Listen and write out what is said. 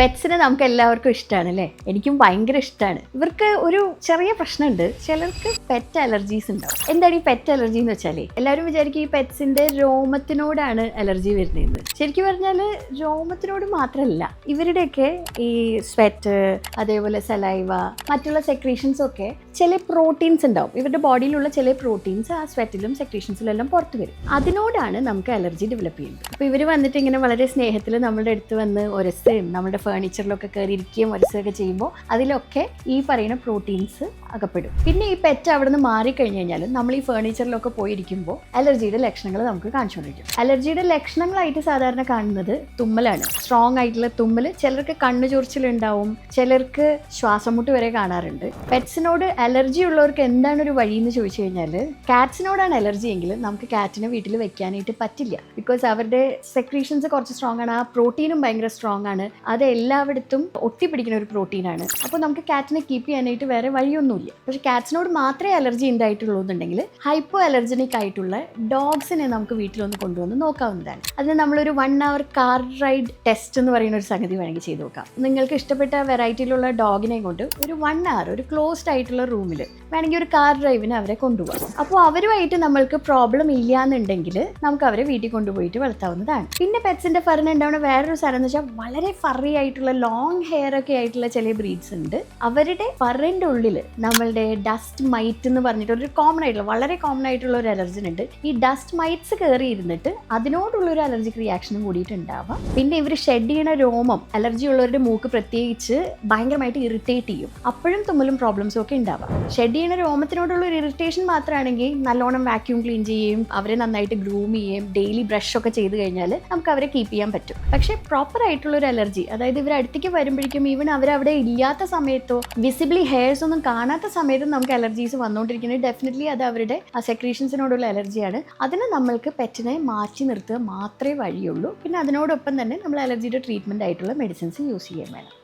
പെറ്റ്സിനെ നമുക്ക് എല്ലാവർക്കും ഇഷ്ടമാണ് അല്ലേ? എനിക്കും ഭയങ്കര ഇഷ്ടമാണ്. ഇവർക്ക് ഒരു ചെറിയ പ്രശ്നമുണ്ട്, ചിലർക്ക് പെറ്റ് അലർജീസ് ഉണ്ടാവും. എന്താണ് ഈ പെറ്റ് അലർജി എന്ന് വെച്ചാൽ, എല്ലാവരും വിചാരിക്കും ഈ പെറ്റ്സിന്റെ രോമത്തിനോടാണ് അലർജി വരുന്നതെന്ന്. ശരിക്കും പറഞ്ഞാൽ രോമത്തിനോട് മാത്രമല്ല, ഇവരുടെയൊക്കെ ഈ സ്വെറ്റ്, അതേപോലെ സലൈവ, മറ്റുള്ള സെക്രീഷൻസും ഒക്കെ ചില പ്രോട്ടീൻസ് ഉണ്ടാവും. ഇവരുടെ ബോഡിയിലുള്ള ചില പ്രോട്ടീൻസ് ആ സ്വെറ്റിലും സെക്രീഷൻസിലും എല്ലാം പുറത്ത് വരും. അതിനോടാണ് നമുക്ക് അലർജി ഡെവലപ്പ് ചെയ്യുന്നത്. അപ്പോൾ ഇവർ വന്നിട്ട് ഇങ്ങനെ വളരെ സ്നേഹത്തിൽ നമ്മുടെ അടുത്ത് വന്ന് ഒരസുകയും നമ്മുടെ ഫേർണിച്ചറിലൊക്കെ കയറി ഇരിക്കുകയും ഒരസുകയൊക്കെ ചെയ്യുമ്പോൾ അതിലൊക്കെ ഈ പറയുന്ന പ്രോട്ടീൻസ് അകപ്പെടും. പിന്നെ ഈ പെറ്റ് അവിടെ നിന്ന് മാറിക്കഴിഞ്ഞ് കഴിഞ്ഞാൽ നമ്മൾ ഈ ഫേർണിച്ചറിലൊക്കെ പോയിരിക്കുമ്പോൾ അലർജിയുടെ ലക്ഷണങ്ങൾ നമുക്ക് കാണിച്ചുകൊണ്ടിരിക്കും. അലർജിയുടെ ലക്ഷണങ്ങളായിട്ട് സാധാരണ കാണുന്നത് തുമ്മലാണ്. സ്ട്രോങ് ആയിട്ടുള്ള തുമ്മൽ, ചിലർക്ക് കണ്ണു ചൊറിച്ചിലുണ്ടാവും, ചിലർക്ക് ശ്വാസം മുട്ട് വരെ കാണാറുണ്ട്. പെറ്റ്സിനോട് അലർജി ഉള്ളവർക്ക് എന്താണ് ഒരു വഴി എന്ന് ചോദിച്ചു കഴിഞ്ഞാൽ, കാറ്റ്സിനോടാണ് അലർജി എങ്കിൽ നമുക്ക് കാറ്റിനെ വീട്ടിൽ വെക്കാനായിട്ട് പറ്റില്ല. ബിക്കോസ് അവരുടെ സെക്രീഷൻസ് കുറച്ച് സ്ട്രോങ് ആണ്, ആ പ്രോട്ടീനും ഭയങ്കര സ്ട്രോങ് ആണ്, അത് എല്ലായിടത്തും ഒട്ടിപ്പിടിക്കുന്ന ഒരു പ്രോട്ടീനാണ്. അപ്പോൾ നമുക്ക് കാറ്റിനെ കീപ്പ് ചെയ്യാനായിട്ട് വേറെ വഴിയൊന്നുമില്ല. പക്ഷേ കാറ്റ്സിനോട് മാത്രമേ അലർജി ഉണ്ടായിട്ടുള്ളൂ എന്നുണ്ടെങ്കിൽ ഹൈപ്പോ അലർജനിക് ആയിട്ടുള്ള ഡോഗ്സിനെ നമുക്ക് വീട്ടിലൊന്ന് കൊണ്ടുവന്ന് നോക്കാവുന്നതാണ്. അതിന് നമ്മളൊരു 1 hour കാർ റൈഡ് ടെസ്റ്റ് എന്ന് പറയുന്ന ഒരു സംഗതി വേണമെങ്കിൽ ചെയ്ത് നോക്കാം. നിങ്ങൾക്ക് ഇഷ്ടപ്പെട്ട വെറൈറ്റിയിലുള്ള ഡോഗിനെ കൊണ്ട് ഒരു 1 hour ഒരു ക്ലോസ്ഡ് ആയിട്ടുള്ള റൂമിൽ വേണമെങ്കിൽ ഒരു കാർ ഡ്രൈവിന് അവരെ കൊണ്ടുപോകാം. അപ്പോൾ അവരുമായിട്ട് നമ്മൾക്ക് പ്രോബ്ലം ഇല്ല എന്നുണ്ടെങ്കിൽ നമുക്ക് അവരെ വീട്ടിൽ കൊണ്ടുപോയിട്ട് വളർത്താവുന്നതാണ്. പിന്നെ പെറ്റ്സിന്റെ ഫറിന് ഉണ്ടാവുന്ന വേറൊരു സാധനം എന്ന് വെച്ചാൽ, വളരെ ഫറി ആയിട്ടുള്ള ലോങ് ഹെയർ ഒക്കെ ആയിട്ടുള്ള ചില ബ്രീഡ്സ് ഉണ്ട്. അവരുടെ ഫറിന്റെ ഉള്ളിൽ നമ്മളുടെ ഡസ്റ്റ് മൈറ്റ് എന്ന് പറഞ്ഞിട്ട് ഒരു കോമൺ ആയിട്ടുള്ള, വളരെ കോമൺ ആയിട്ടുള്ള ഒരു അലർജൻ ഉണ്ട്. ഈ ഡസ്റ്റ് മൈറ്റ്സ് കയറി ഇരുന്നിട്ട് അതിനോടുള്ള ഒരു അലർജിക് റിയാക്ഷനും കൂടിയിട്ട് ഉണ്ടാവാം. പിന്നെ ഇവർ ഷെഡ് ചെയ്യണ രോമം അലർജി ഉള്ളവരുടെ മൂക്ക് പ്രത്യേകിച്ച് ഭയങ്കരമായിട്ട് ഇറിറ്റേറ്റ് ചെയ്യും. അപ്പോഴും തുമ്മലും പ്രോബ്ലംസും ഒക്കെ ഉണ്ടാവാം. ഷെഡ് ചെയ്യണ രോമത്തിനോടുള്ള ഒരു ഇറിറ്റേഷൻ മാത്രമാണെങ്കിൽ നല്ലോണം വാക്യൂം ക്ലീൻ ചെയ്യും, അവരെ നന്നായിട്ട് ഗ്രൂം ചെയ്യും, ഡെയിലി ബ്രഷ് ഒക്കെ ചെയ്ത് കഴിഞ്ഞാൽ നമുക്ക് അവരെ കീപ്പ് ചെയ്യാൻ പറ്റും. പക്ഷേ പ്രോപ്പർ ആയിട്ടുള്ള ഒരു അലർജി, അതായത് ഇവർ അടുത്തേക്ക് വരുമ്പോഴേക്കും ഈവൻ അവരവിടെ ഇല്ലാത്ത സമയത്തോ വിസിബിളി ഹെയർസ് ഒന്നും കാണാത്ത സമയത്തും നമുക്ക് അലർജീസ് വന്നുകൊണ്ടിരിക്കുന്നത്, ഡെഫിനറ്റ്ലി അത് അവരുടെ ആ സെക്രീഷൻസിനോടുള്ള അലർജിയാണ്. അതിന് നമ്മൾക്ക് പെറ്റിനെ മാറ്റി നിർത്തുക മാത്രമേ വഴിയുള്ളൂ. പിന്നെ അതിനോടൊപ്പം തന്നെ നമ്മൾ അലർജിയുടെ ട്രീറ്റ്മെന്റ് ആയിട്ടുള്ള മെഡിസിൻസ് യൂസ് ചെയ്യാൻ വേണം.